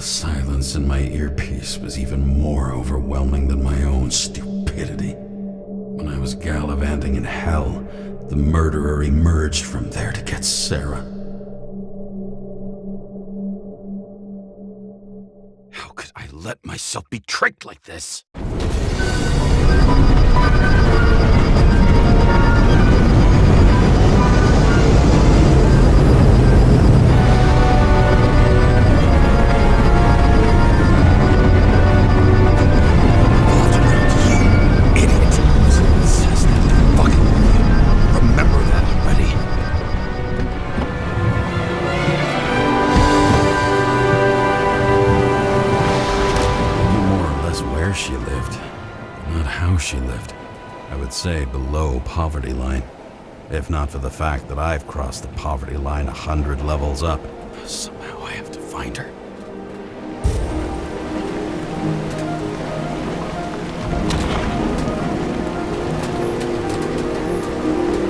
silence in my earpiece was even more overwhelming than my own stupidity. When I was gallivanting in hell, the murderer emerged from there to get Sarah. How could I let myself be tricked like this? She lived, not how she lived. I would say below poverty line, if not for the fact that I've crossed the poverty line 100 levels up. Somehow I have to find her.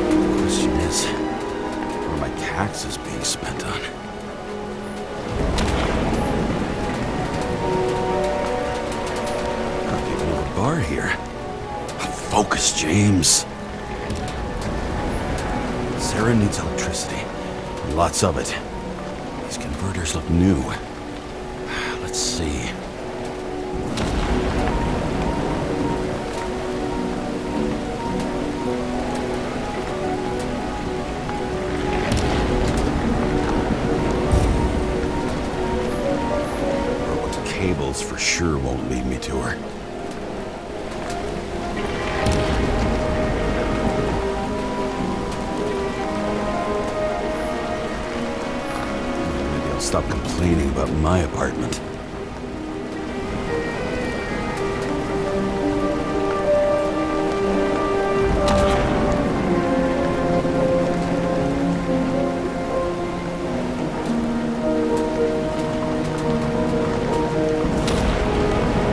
The question is, what are my taxes being spent on? Bar here. Focus, James. Sarah needs electricity. Lots of it. These converters look new. Let's see. Broken cables for sure won't lead me to her. Stop complaining about my apartment.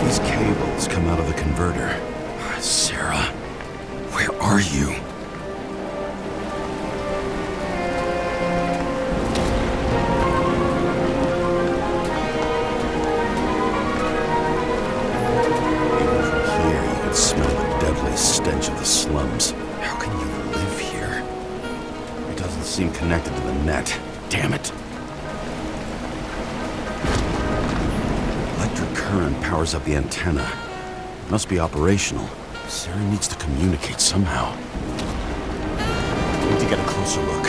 These cables come out of the converter. Sarah, where are you? Stench of the slums. How can you live here? It doesn't seem connected to the net. Damn it. Electric current powers up the antenna. It must be operational. Sarah needs to communicate somehow. I need to get a closer look.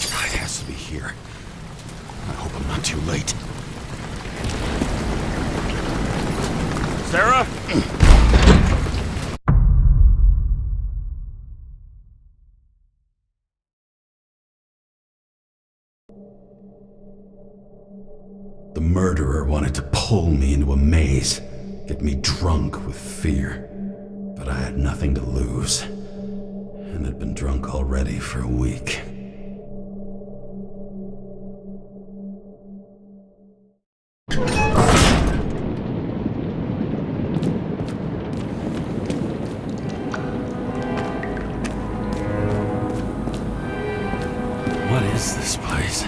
It has to be here. I hope I'm not too late. Sarah? The murderer wanted to pull me into a maze, get me drunk with fear. But I had nothing to lose, and had been drunk already for a week. is this place?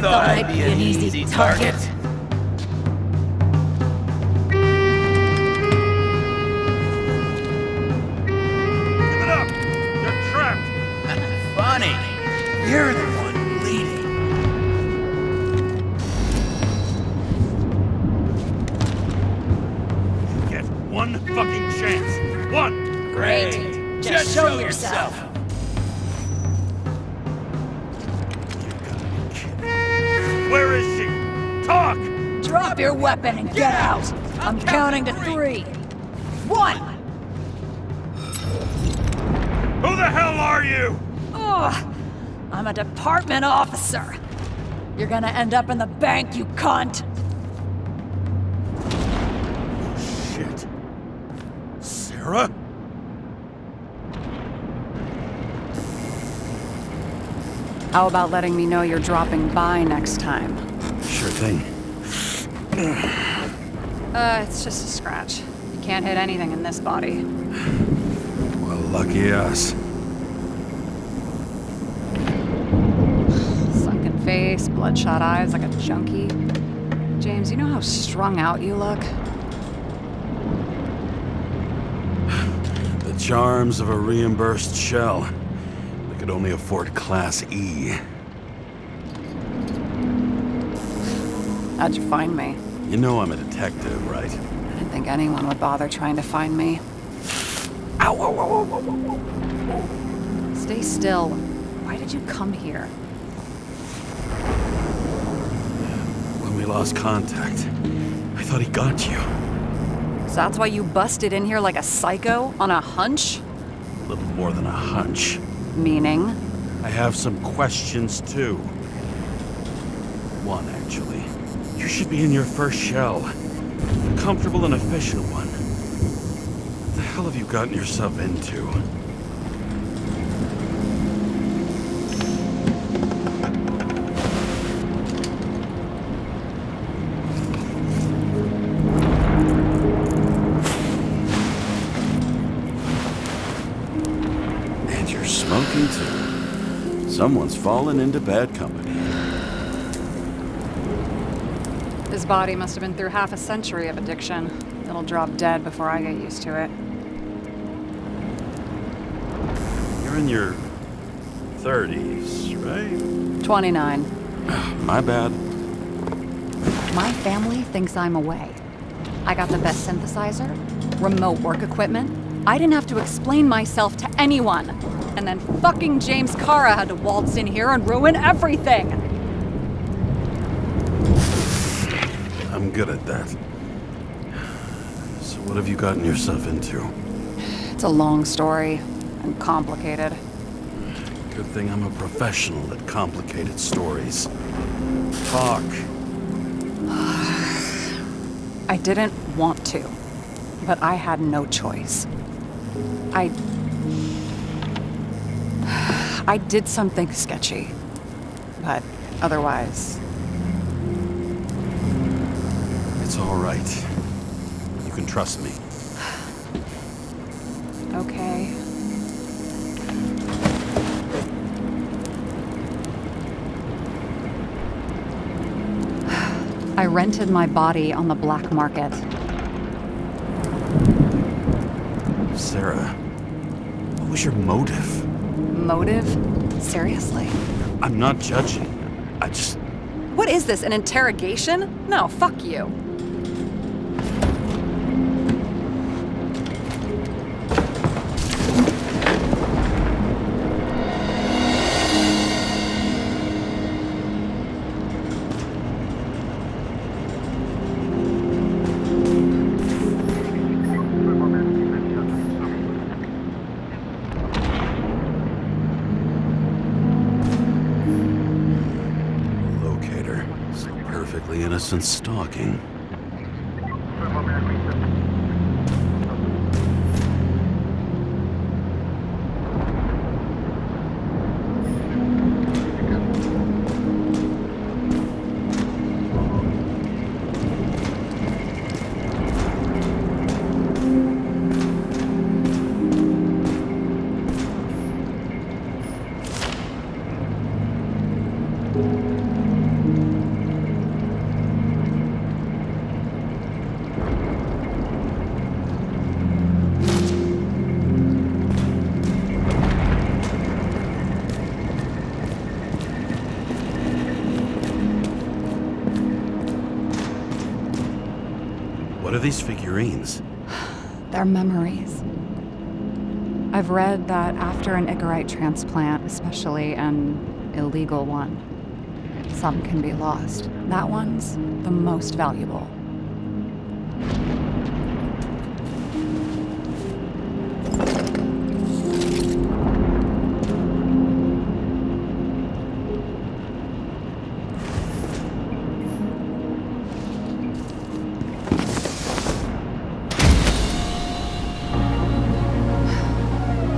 Thought I'd be an easy target. Give it up! You're trapped! Funny. You're the one bleeding. You get one fucking chance. One! Great. Just show yourself. Where is she? Talk! Drop your weapon and get out. I'm counting to 3. 1. Who the hell are you? Ugh. I'm a department officer. You're gonna end up in the bank, you cunt. Shit. Sarah? How about letting me know you're dropping by next time? Sure thing. It's just a scratch. You can't hit anything in this body. Well, lucky us. Sunken face, bloodshot eyes like a junkie. James, you know how strung out you look? The charms of a reimbursed shell. They could only afford Class E. How'd you find me? You know I'm a detective, right? I didn't think anyone would bother trying to find me. Ow, ow, ow, ow, ow, ow. Stay still. Why did you come here? When we lost contact, I thought he got you. So that's why you busted in here like a psycho on a hunch? A little more than a hunch. Meaning? I have some questions, too. One, actually. You should be in your first shell. A comfortable and efficient one. What the hell have you gotten yourself into? And you're smoking, too. Someone's fallen into bad company. His body must have been through half a century of addiction. It'll drop dead before I get used to it. You're in your 30s, right? 29. My bad. My family thinks I'm away. I got the best synthesizer, remote work equipment, I didn't have to explain myself to anyone. And then fucking James Kara had to waltz in here and ruin everything. I'm good at that. So what have you gotten yourself into? It's a long story and complicated. Good thing I'm a professional at complicated stories. Talk. I didn't want to, but I had no choice. I did something sketchy, but otherwise... It's all right. You can trust me. Okay. I rented my body on the black market. Sarah, what was your motive? Motive? Seriously? I'm not judging. I just... What is this, an interrogation? No, fuck you. Locator. Some perfectly innocent stalking. What are these figurines? They're memories. I've read that after an Icarite transplant, especially an illegal one, some can be lost. That one's the most valuable.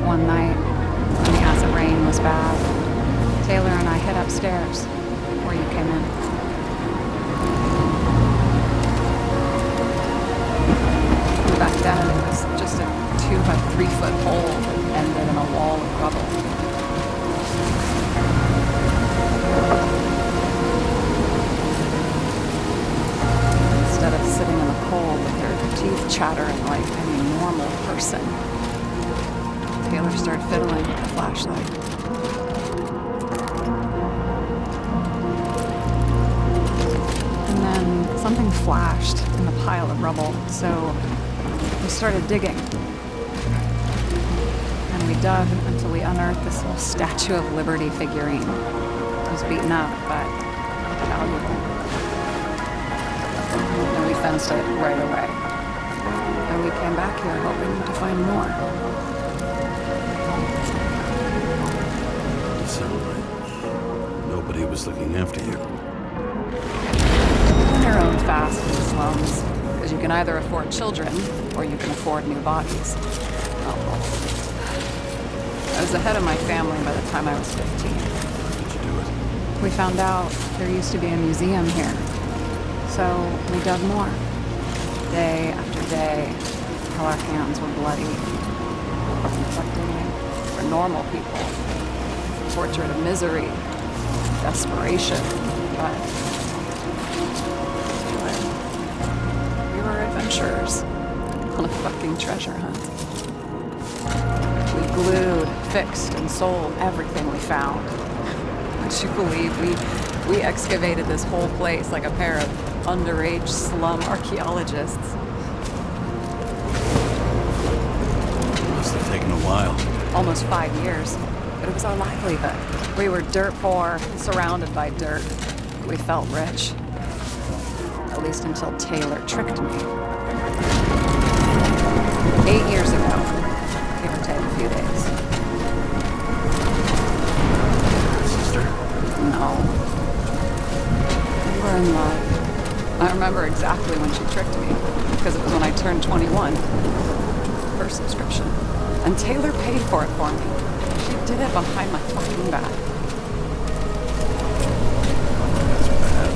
One night, when the acid rain was bad, Taylor and I hid upstairs, where you came in. Back then, it was just a 2 by 3 foot hole that ended in a wall of rubble. Instead of sitting in the cold with her teeth chattering like any normal person, Taylor started fiddling with the flashlight. And then something flashed in the pile of rubble, so we started digging. And we dug until we unearthed this little Statue of Liberty figurine. It was beaten up, but valuable. And we fenced it right away. And we came back here hoping to find more. Nobody was looking after you. On your own fast in the slums, because you can either afford children or you can afford new bodies. Oh, well. I was ahead of my family by the time I was 15. How did you do it? We found out there used to be a museum here, so we dug more. Day after day, till our hands were bloody. Inflicting for normal people. Portrait of misery, desperation, but we were adventurers on a fucking treasure hunt. We glued, fixed, and sold everything we found. Would you believe we excavated this whole place like a pair of underage slum archaeologists? taken a while. Almost 5 years. But it was our livelihood. We were dirt poor, surrounded by dirt. We felt rich. At least until Taylor tricked me. 8 years ago. Give or take a few days. Sister? No. We were in love. I remember exactly when she tricked me, because it was when I turned 21. First subscription. And Taylor paid for it for me. She did it behind my fucking back. That's bad.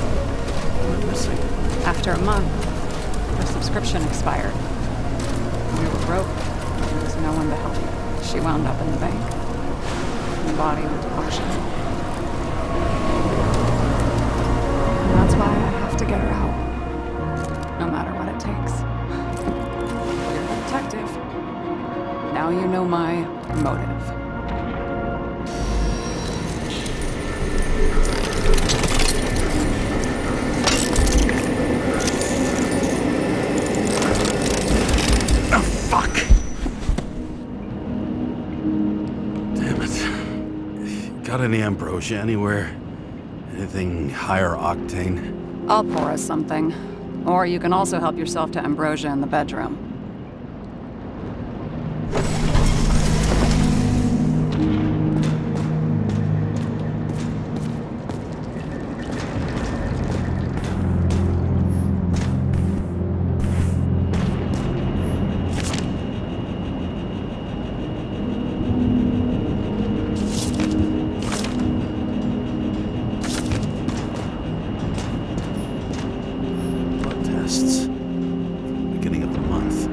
Went missing. After a month, her subscription expired. We were broke. There was no one to help me. She wound up in the bank. The body was auctioned. And that's why I have to get her out. No matter what it takes. You're a detective. Now you know my motive. Oh, fuck! Damn it. Got any ambrosia anywhere? Anything higher octane? I'll pour us something. Or you can also help yourself to ambrosia in the bedroom. Blood tests. Beginning of the month.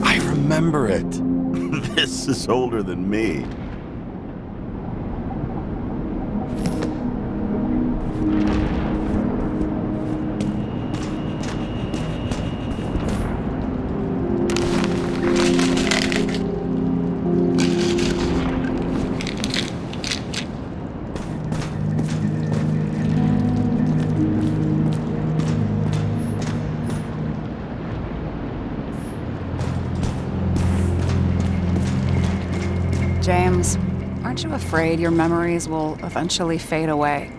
I remember it. This is older than me. James, aren't you afraid your memories will eventually fade away?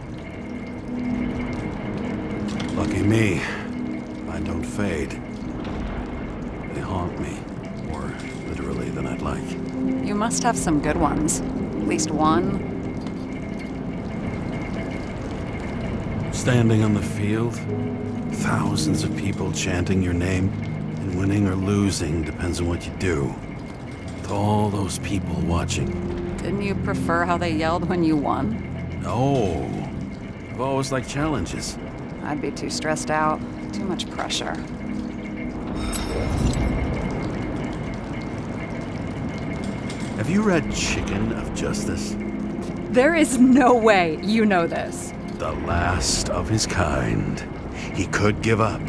Lucky me. Mine don't fade. They haunt me. More literally than I'd like. You must have some good ones. At least one. Standing on the field, thousands of people chanting your name, and winning or losing depends on what you do. With all those people watching. Didn't you prefer how they yelled when you won? No. I've always liked challenges. I'd be too stressed out. Too much pressure. Have you read Chicken of Justice? There is no way you know this. The last of his kind. He could give up,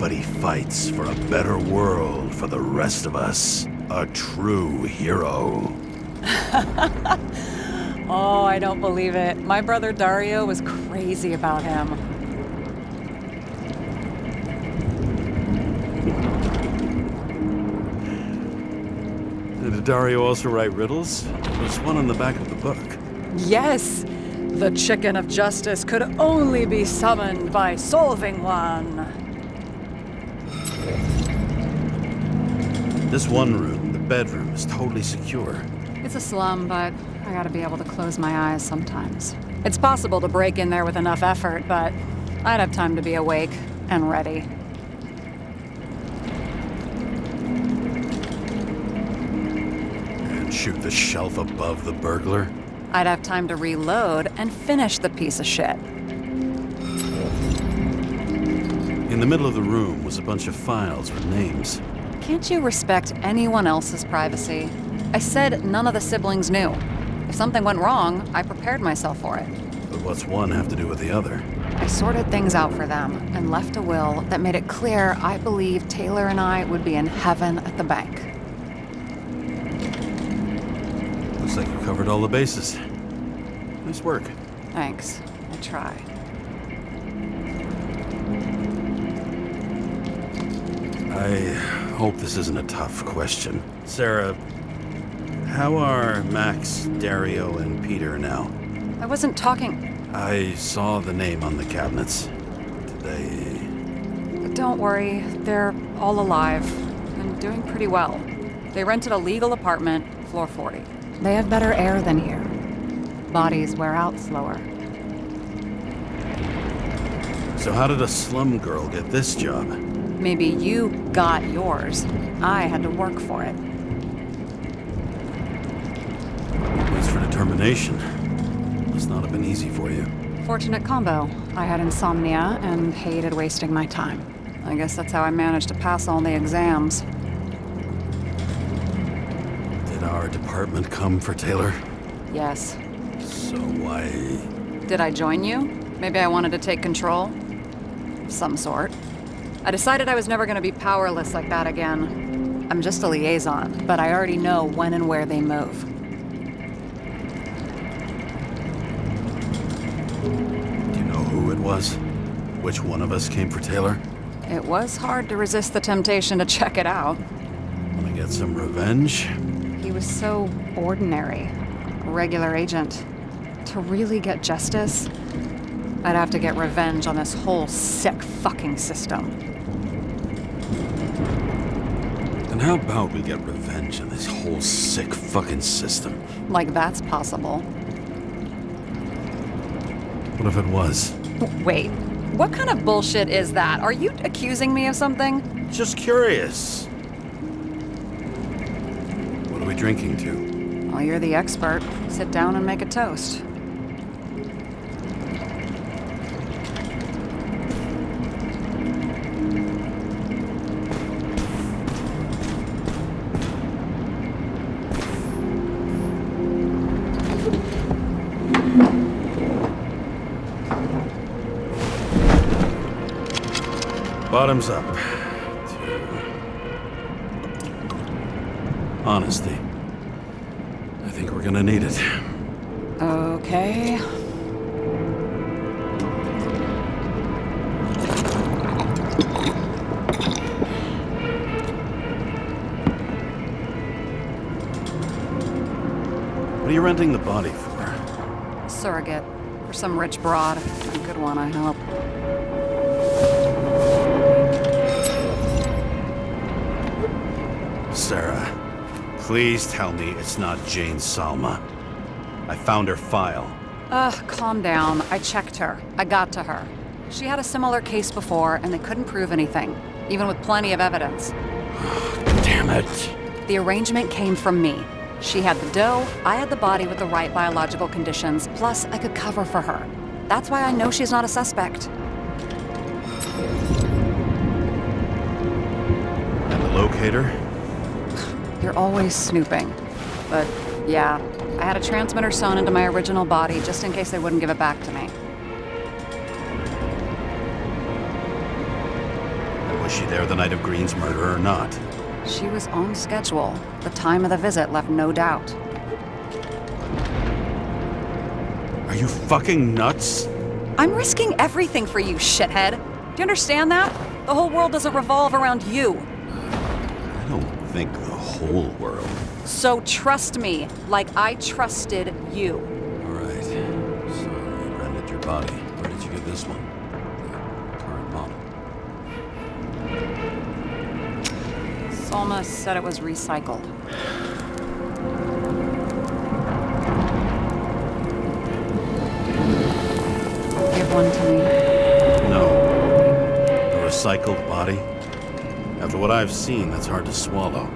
but he fights for a better world for the rest of us. A true hero. Oh, I don't believe it. My brother Dario was crazy about him. Did Dario also write riddles? There's one on the back of the book. Yes! The Chicken of Justice could only be summoned by solving one. This one room, the bedroom, is totally secure. It's a slum, but I gotta be able to close my eyes sometimes. It's possible to break in there with enough effort, but I'd have time to be awake and ready. Shoot the shelf above the burglar? I'd have time to reload and finish the piece of shit. In the middle of the room was a bunch of files with names. Can't you respect anyone else's privacy? I said none of the siblings knew. If something went wrong, I prepared myself for it. But what's one have to do with the other? I sorted things out for them and left a will that made it clear I believed Taylor and I would be in heaven at the bank. Looks like you covered all the bases. Nice work. Thanks. I try. I hope this isn't a tough question. Sarah, how are Max, Dario, and Peter now? I wasn't talking. I saw the name on the cabinets. Today. Don't worry, they're all alive and doing pretty well. They rented a legal apartment, floor 40. They have better air than here. Bodies wear out slower. So how did a slum girl get this job? Maybe you got yours. I had to work for it. Thanks for determination. Must not have been easy for you. Fortunate combo. I had insomnia and hated wasting my time. I guess that's how I managed to pass all the exams. Did our department come for Taylor? Yes. So why... Did I join you? Maybe I wanted to take control? Of some sort. I decided I was never going to be powerless like that again. I'm just a liaison, but I already know when and where they move. Do you know who it was? Which one of us came for Taylor? It was hard to resist the temptation to check it out. Wanna get some revenge? He was so ordinary. A regular agent. To really get justice, I'd have to get revenge on this whole sick fucking system. Then how about we get revenge on this whole sick fucking system? Like that's possible. What if it was? Wait, what kind of bullshit is that? Are you accusing me of something? Just curious. What are we drinking to? Well, you're the expert. Sit down and make a toast. Bottoms up. To honesty. I think we're gonna need it. Okay. What are you renting the body for? Surrogate. For some rich broad. A good one, I hope. Sarah, please tell me it's not Jane Salma. I found her file. Calm down. I checked her. I got to her. She had a similar case before, and they couldn't prove anything, even with plenty of evidence. Damn it. The arrangement came from me. She had the dough, I had the body with the right biological conditions, plus I could cover for her. That's why I know she's not a suspect. And the locator? You're always snooping. But yeah, I had a transmitter sewn into my original body just in case they wouldn't give it back to me. And was she there the night of Green's murder or not? She was on schedule. The time of the visit left no doubt. Are you fucking nuts? I'm risking everything for you, shithead. Do you understand that? The whole world doesn't revolve around you. I don't think the whole world. So trust me, like I trusted you. All right. So you rented your body. Where did you get this one? The current model. Salma said it was recycled. Give one to me. No. A recycled body? After what I've seen, that's hard to swallow.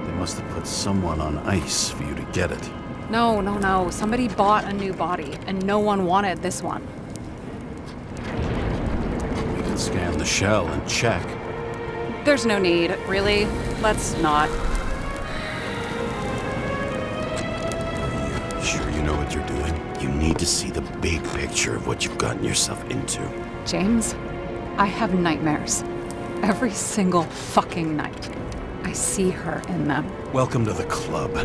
They Must have put someone on ice for you to get it. No, no, no. Somebody bought a new body, and no one wanted this one. We can scan the shell and check. There's no need, really. Let's not. Sure you know what you're doing? You need to see the big picture of what you've gotten yourself into. James, I have nightmares. Every single fucking night. I see her in them. Welcome to the club.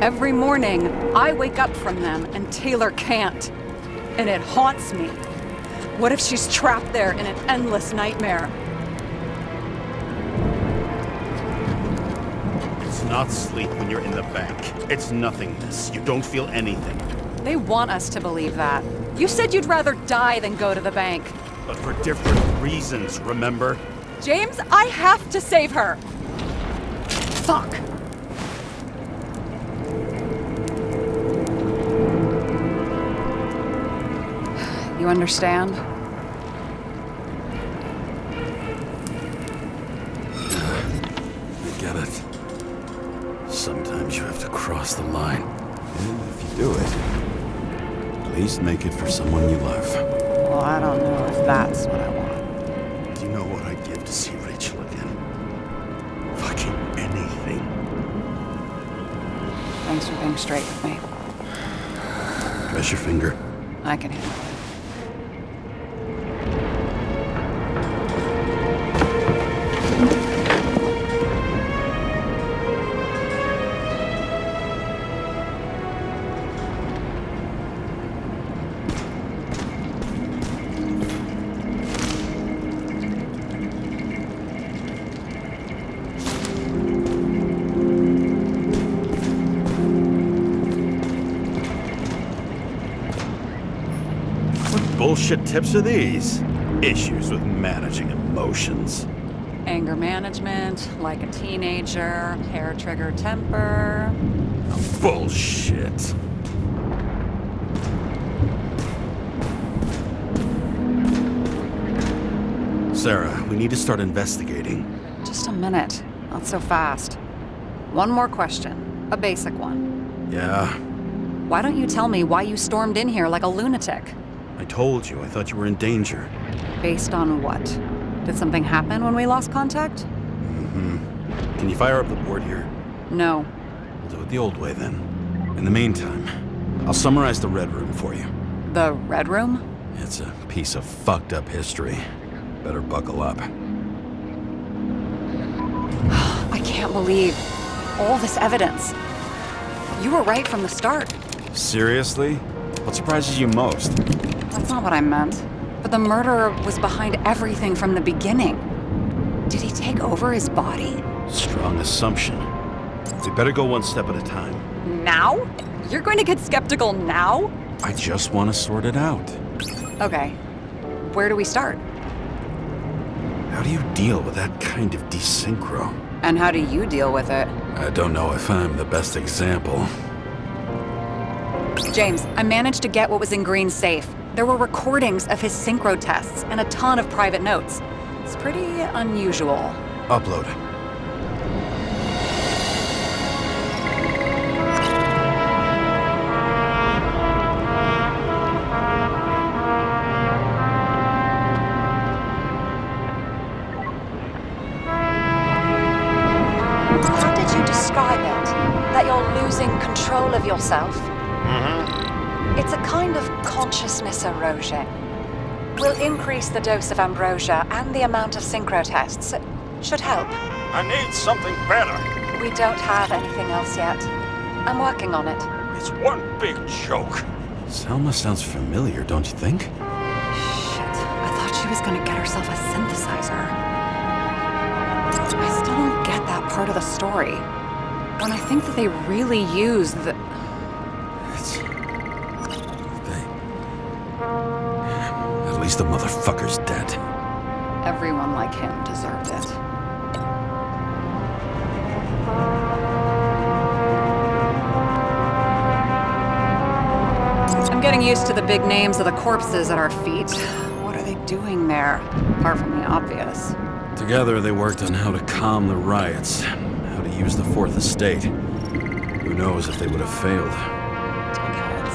Every morning, I wake up from them and Taylor can't. And it haunts me. What if she's trapped there in an endless nightmare? It's not sleep when you're in the bank. It's nothingness. You don't feel anything. They want us to believe that. You said you'd rather die than go to the bank. But for different reasons, remember? James, I have to save her. Fuck. You understand? I get it. Sometimes you have to cross the line. And if you do it, at least make it for someone you love. Well, I don't know if that's what I want. Do you know what I'd give to see Rachel again? Fucking anything. Thanks for being straight with me. Press your finger. I can handle it. Bullshit tips are these? Issues with managing emotions. Anger management, like a teenager, hair-trigger temper. Bullshit. Sarah, we need to start investigating. Just a minute. Not so fast. One more question. A basic one. Yeah, Why don't you tell me why you stormed in here like a lunatic? I told you. I thought you were in danger. Based on what? Did something happen when we lost contact? Can you fire up the board here? No. We'll do it the old way then. In the meantime, I'll summarize the Red Room for you. The Red Room? It's a piece of fucked up history. Better buckle up. I can't believe all this evidence. You were right from the start. Seriously? What surprises you most? That's not what I meant. But the murderer was behind everything from the beginning. Did he take over his body? Strong assumption. We better go one step at a time. Now? You're going to get skeptical now? I just want to sort it out. Okay. Where do we start? How do you deal with that kind of desynchro? And how do you deal with it? I don't know if I'm the best example. James, I managed to get what was in Green's safe. There were recordings of his synchro tests and a ton of private notes. It's pretty unusual. Upload. How did you describe it? That you're losing control of yourself? It's a kind of consciousness erosion. We'll increase the dose of ambrosia and the amount of synchro tests. It should help. I need something better. We don't have anything else yet. I'm working on it. It's one big joke. Selma sounds familiar, don't you think? Shit. I thought she was gonna get herself a synthesizer. I still don't get that part of the story. When I think that they really use the... At least the motherfucker's dead. Everyone like him deserved it. I'm getting used to the big names of the corpses at our feet. What are they doing there? Apart from the obvious. Together they worked on how to calm the riots, how how to use the Fourth Estate. Who knows if they would have failed. Dickheads.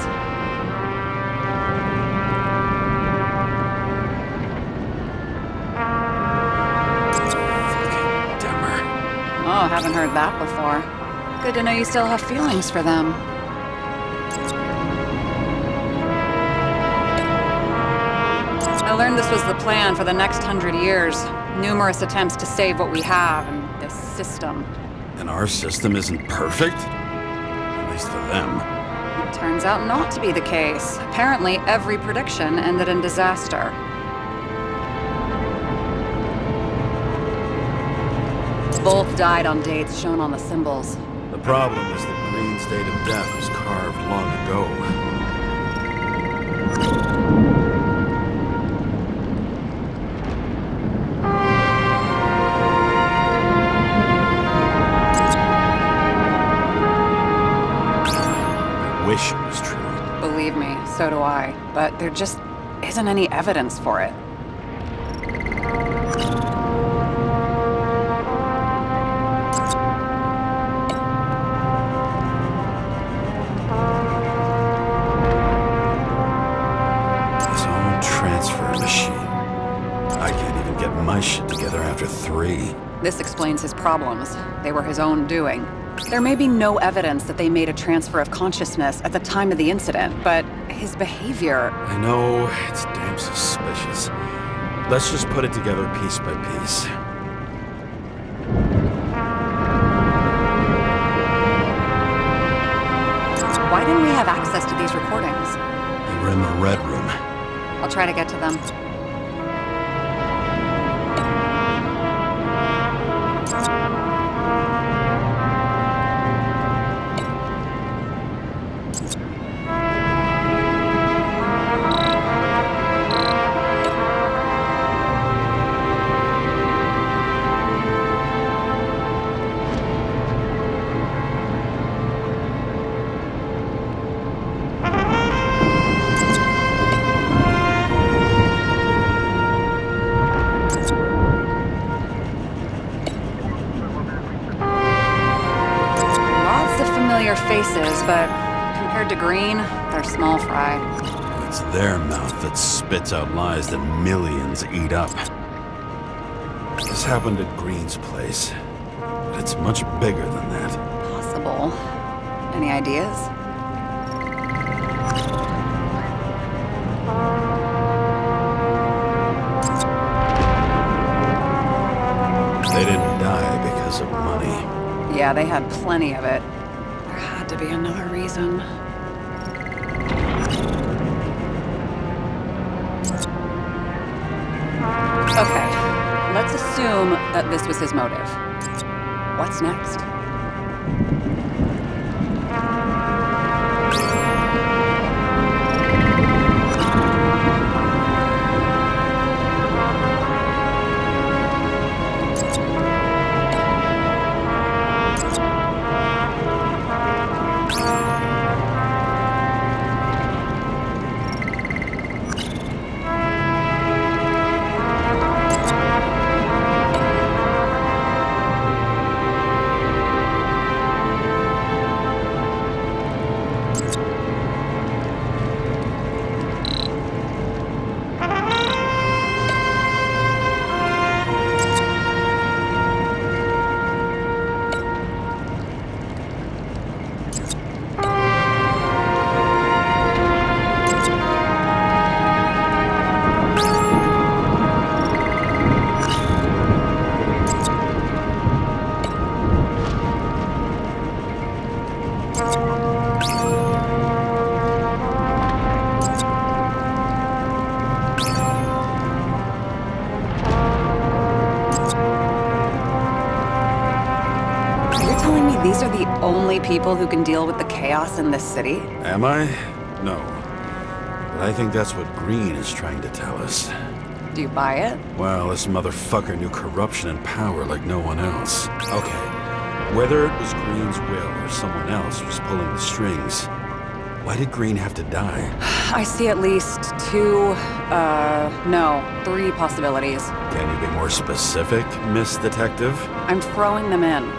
Fucking Demmer. Oh, haven't heard that before. Good to know you still have feelings for them. I learned this was the plan for the next 100 years. Numerous attempts to save what we have in this system. And our system isn't perfect? At least for them. It turns out not to be the case. Apparently, every prediction ended in disaster. Both died on dates shown on the symbols. The problem is that Green's date of death was carved long ago. I wish it was true. Believe me, so do I. But there just isn't any evidence for it. His own transfer machine. I can't even get my shit together after 3. This explains his problems. They were his own doing. There may be no evidence that they made a transfer of consciousness at the time of the incident, but his behavior... I know, it's damn suspicious. Let's just put it together piece by piece. Why didn't we have access to these recordings? They were in the Red Room. I'll try to get to them. Faces, but compared to Green, they're small fry. It's their mouth that spits out lies that millions eat up. This happened at Green's place, but it's much bigger than that. Possible. Any ideas? They didn't die because of money. Yeah, they had plenty of it. To be another reason. Okay, let's assume that this was his motive. What's next? These are the only people who can deal with the chaos in this city? Am I? No. But I think that's what Green is trying to tell us. Do you buy it? Well, this motherfucker knew corruption and power like no one else. Okay, whether it was Green's will or someone else was pulling the strings, why did Green have to die? I see at least 3 possibilities. Can you be more specific, Miss Detective? I'm throwing them in.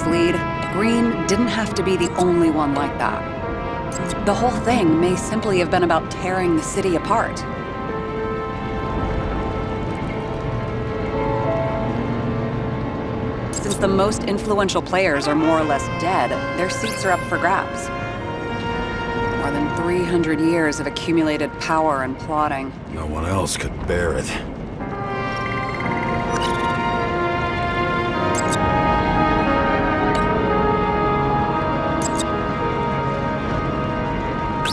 mislead. Green didn't have to be the only one like that. The whole thing may simply have been about tearing the city apart. Since the most influential players are more or less dead, their seats are up for grabs. More than 300 years of accumulated power and plotting. No one else could bear it.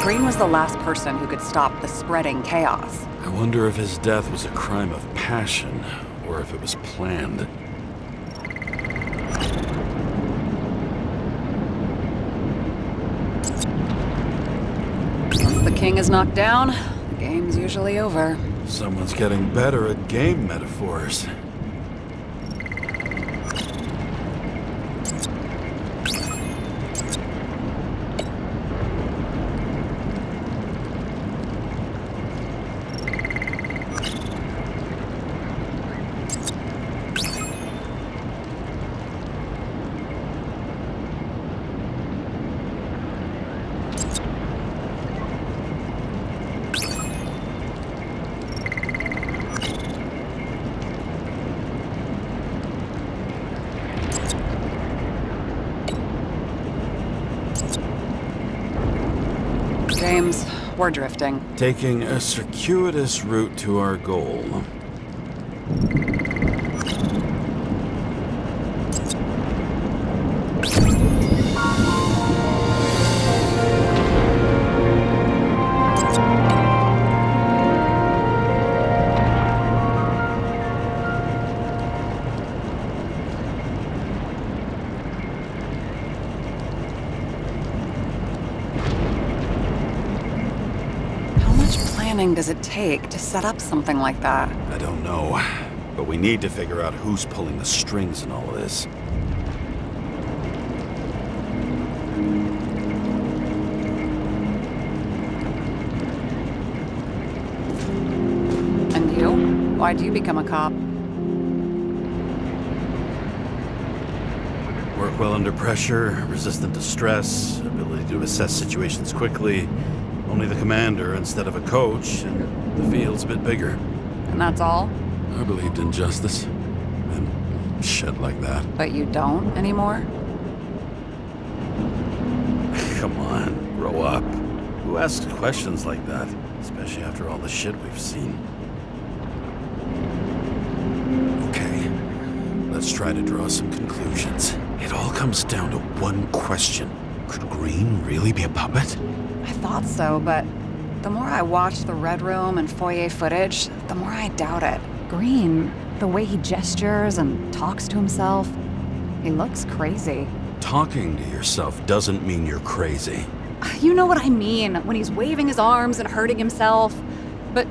Green was the last person who could stop the spreading chaos. I wonder if his death was a crime of passion, or if it was planned. Once the king is knocked down, the game's usually over. Someone's getting better at game metaphors. James, we're drifting. Taking a circuitous route to our goal. Does it take to set up something like that? I don't know, but we need to figure out who's pulling the strings in all of this. And you? Why'd you become a cop? Work well under pressure, resistant to stress, ability to assess situations quickly. Only the commander instead of a coach, and the field's a bit bigger. And that's all? I believed in justice, and shit like that. But you don't anymore? Come on, grow up. Who asks questions like that? Especially after all the shit we've seen. Okay, let's try to draw some conclusions. It all comes down to one question. Could Green really be a puppet? I thought so, but the more I watch the Red Room and foyer footage, the more I doubt it. Green, the way he gestures and talks to himself, he looks crazy. Talking to yourself doesn't mean you're crazy. You know what I mean, when he's waving his arms and hurting himself. But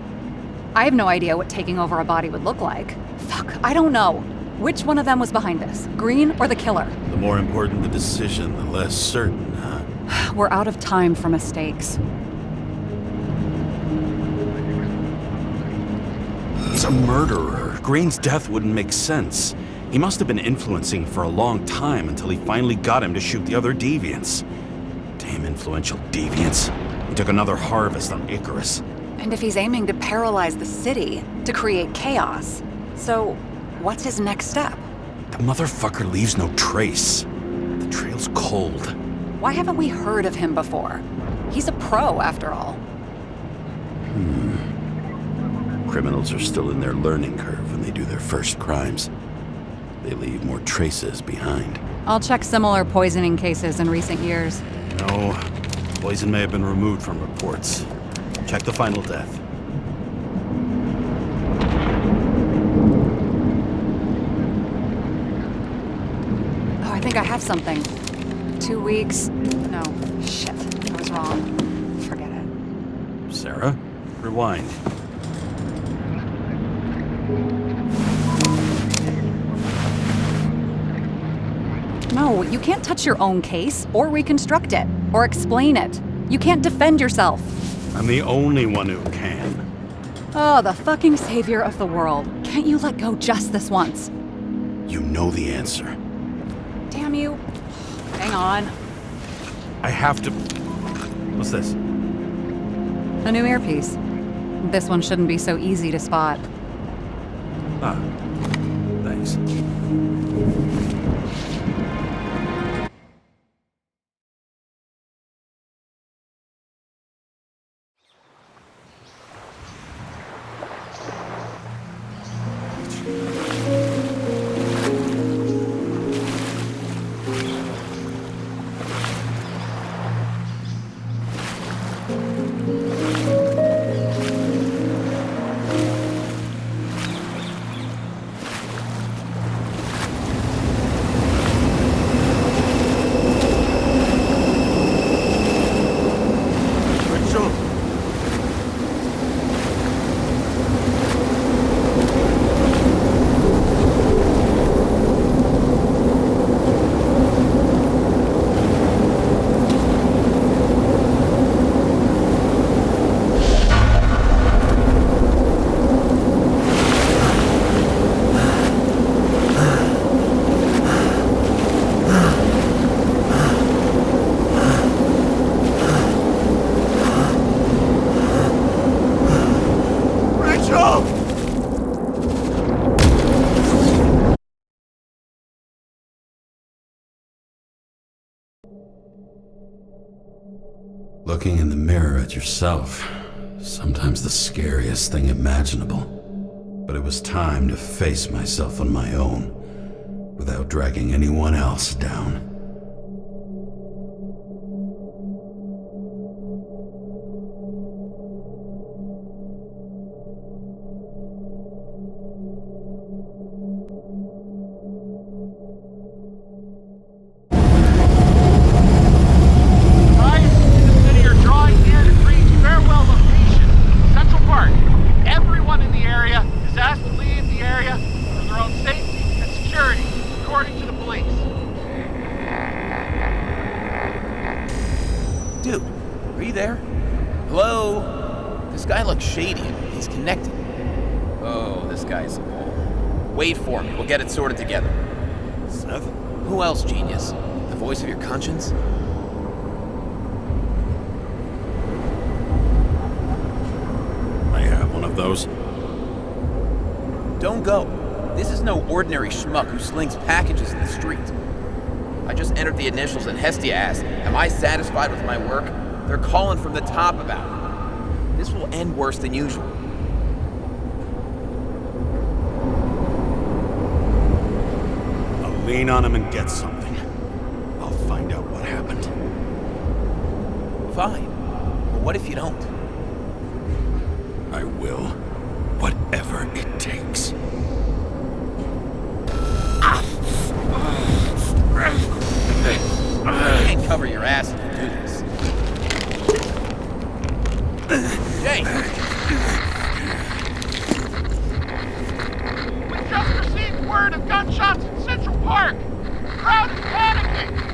I have no idea what taking over a body would look like. Fuck, I don't know. Which one of them was behind this, Green or the killer? The more important the decision, the less certain, huh? We're out of time for mistakes. He's a murderer. Green's death wouldn't make sense. He must have been influencing for a long time until he finally got him to shoot the other deviants. Damn influential deviants. He took another harvest on Icarus. And if he's aiming to paralyze the city, to create chaos, so what's his next step? The motherfucker leaves no trace. The trail's cold. Why haven't we heard of him before? He's a pro, after all. Criminals are still in their learning curve when they do their first crimes. They leave more traces behind. I'll check similar poisoning cases in recent years. No, poison may have been removed from reports. Check the final death. Oh, I think I have something. 2 weeks. No, shit. I was wrong. Forget it. Sarah, rewind. No, you can't touch your own case, or reconstruct it, or explain it. You can't defend yourself. I'm the only one who can. Oh, the fucking savior of the world. Can't you let go just this once? You know the answer. Damn you. Hang on. I have to... What's this? A new earpiece. This one shouldn't be so easy to spot. Ah, thanks. Looking in the mirror at yourself, sometimes the scariest thing imaginable. But it was time to face myself on my own, without dragging anyone else down. Dude, are you there? Hello? This guy looks shady. He's connected. Oh, this guy's a bull. Wait for me. We'll get it sorted together. Seth? Who else, genius? The voice of your conscience? I have one of those. Don't go. This is no ordinary schmuck who slings packages in the street. I just entered the initials and Hestia asked, am I satisfied with my work? They're calling from the top about it. This will end worse than usual. I'll lean on him and get something. I'll find out what happened. Fine. But what if you don't? I will. Whatever it takes. You can't cover your ass if you do this. Jay! We just received word of gunshots in Central Park. Crowd is panicking.